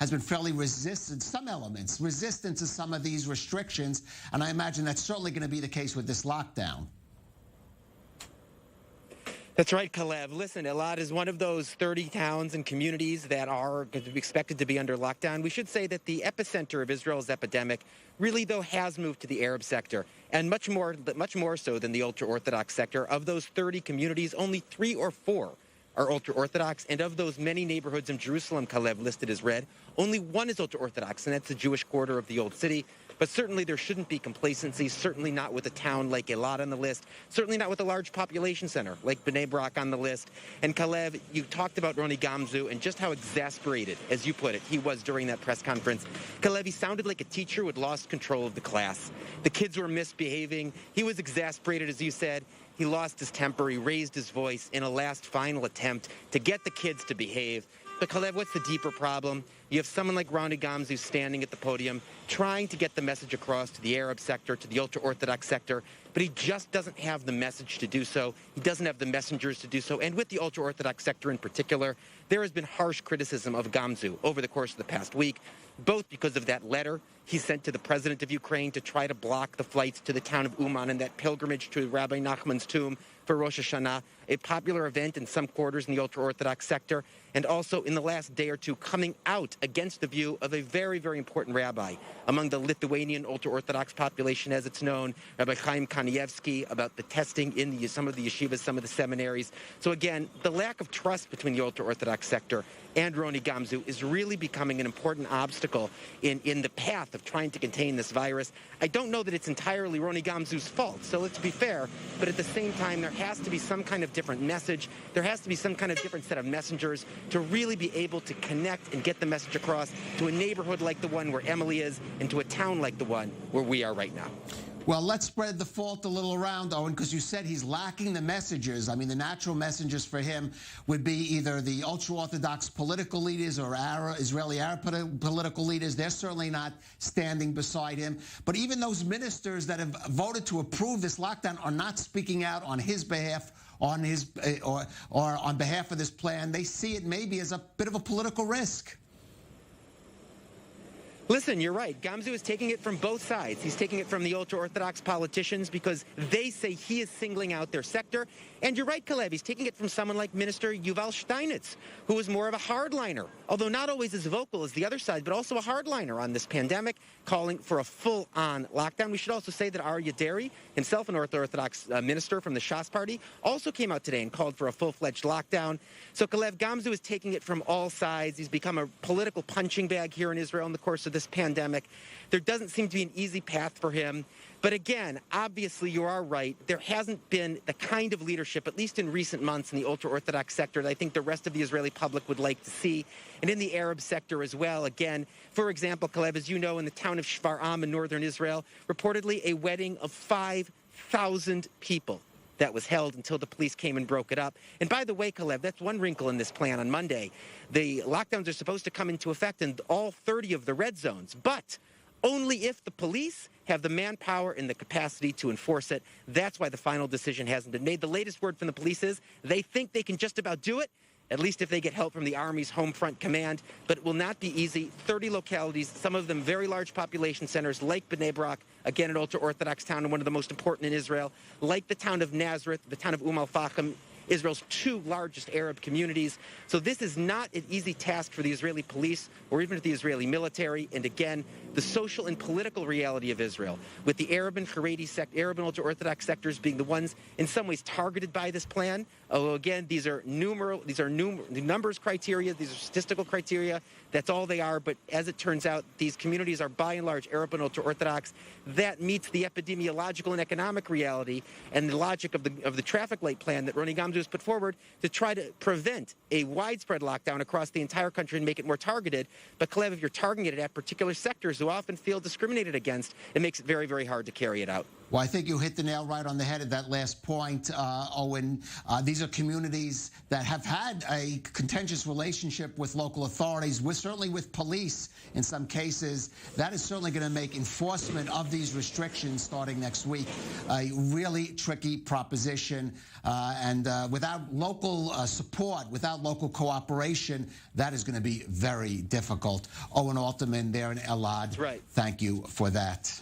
has been fairly resistant, some elements, resistant to some of these restrictions. And I imagine that's certainly going to be the case with this lockdown. That's right, Calev. Listen, Elad is one of those 30 towns and communities that are expected to be under lockdown. We should say that the epicenter of Israel's epidemic really, though, has moved to the Arab sector, and much more so than the ultra-Orthodox sector. Of those 30 communities, only 3 or 4 are ultra-Orthodox, and of those many neighborhoods in Jerusalem, Calev, listed as red, only one is ultra-Orthodox, and that's the Jewish quarter of the Old City. But certainly there shouldn't be complacency, certainly not with a town like Eilat on the list, certainly not with a large population center like Bnei Brak on the list. And Calev, you talked about Roni Gamzu and just how exasperated, as you put it, he was during that press conference. Calev, he sounded like a teacher who had lost control of the class. The kids were misbehaving. He was exasperated, as you said. He lost his temper. He raised his voice in a last final attempt to get the kids to behave. But Calev, what's the deeper problem? You have someone like Roni Gamzu standing at the podium trying to get the message across to the Arab sector, to the ultra-Orthodox sector, but he just doesn't have the message to do so. He doesn't have the messengers to do so. And with the ultra-Orthodox sector in particular, there has been harsh criticism of Gamzu over the course of the past week, both because of that letter he sent to the president of Ukraine to try to block the flights to the town of Uman and that pilgrimage to Rabbi Nachman's tomb for Rosh Hashanah, a popular event in some quarters in the ultra-Orthodox sector, and also in the last day or two coming out against the view of a very, very important rabbi among the Lithuanian ultra-Orthodox population, as it's known, Rabbi Chaim Kanievsky, about the testing in some of the yeshivas, some of the seminaries. So again, the lack of trust between the ultra-Orthodox sector and Roni Gamzu is really becoming an important obstacle in the path of trying to contain this virus. I don't know that it's entirely Roni Gamzu's fault, so let's be fair, but at the same time, there has to be some kind of different message. There has to be some kind of different set of messengers to really be able to connect and get the message across to a neighborhood like the one where Emily is and to a town like the one where we are right now. Well, let's spread the fault a little around, Owen, because you said he's lacking the messengers. I mean, the natural messengers for him would be either the ultra-Orthodox political leaders or Israeli Arab political leaders. They're certainly not standing beside him. But even those ministers that have voted to approve this lockdown are not speaking out on his behalf, on his or on behalf of this plan. They see it maybe as a bit of a political risk. Listen, you're right. Gamzu is taking it from both sides. He's taking it from the ultra-Orthodox politicians because they say he is singling out their sector. And you're right, Calev, he's taking it from someone like Minister Yuval Steinitz, who is more of a hardliner, although not always as vocal as the other side, but also a hardliner on this pandemic, calling for a full-on lockdown. We should also say that Aryeh Deri, himself an Orthodox minister from the Shas party, also came out today and called for a full-fledged lockdown. So Calev, Gamzu is taking it from all sides. He's become a political punching bag here in Israel in the course of this pandemic. There doesn't seem to be an easy path for him. But again, obviously you are right. There hasn't been the kind of leadership, at least in recent months, in the ultra-Orthodox sector that I think the rest of the Israeli public would like to see. And in the Arab sector as well. Again, for example, Calev, as you know, in the town of Shfar'am in northern Israel, reportedly a wedding of 5,000 people that was held until the police came and broke it up. And by the way, Calev, that's one wrinkle in this plan on Monday. The lockdowns are supposed to come into effect in all 30 of the red zones, but only if the police have the manpower and the capacity to enforce it. That's why the final decision hasn't been made. The latest word from the police is they think they can just about do it, at least if they get help from the Army's Home Front Command. But it will not be easy. 30 localities, some of them very large population centers, like Bnei Brak, again, an ultra-Orthodox town and one of the most important in Israel, like the town of Nazareth, the town of Al-Fahim, Israel's 2 largest Arab communities. So this is not an easy task for the Israeli police or even for the Israeli military. And again, the social and political reality of Israel, with the Arab and Haredi Arab and ultra-Orthodox sectors being the ones in some ways targeted by this plan. Although again, these are numbers criteria, these are statistical criteria. That's all they are. But as it turns out, these communities are by and large Arab and ultra-Orthodox. That meets the epidemiological and economic reality and the logic of the traffic light plan that Roni Gamzu has put forward to try to prevent a widespread lockdown across the entire country and make it more targeted. But Calev, if you're targeting it at particular sectors who often feel discriminated against, it makes it very, very hard to carry it out. Well, I think you hit the nail right on the head at that last point, Owen. These are communities that have had a contentious relationship with local authorities, certainly with police in some cases. That is certainly going to make enforcement of these restrictions starting next week a really tricky proposition. And without local support, without local cooperation, that is going to be very difficult. Owen Alterman there in Elad. That's right. Thank you for that.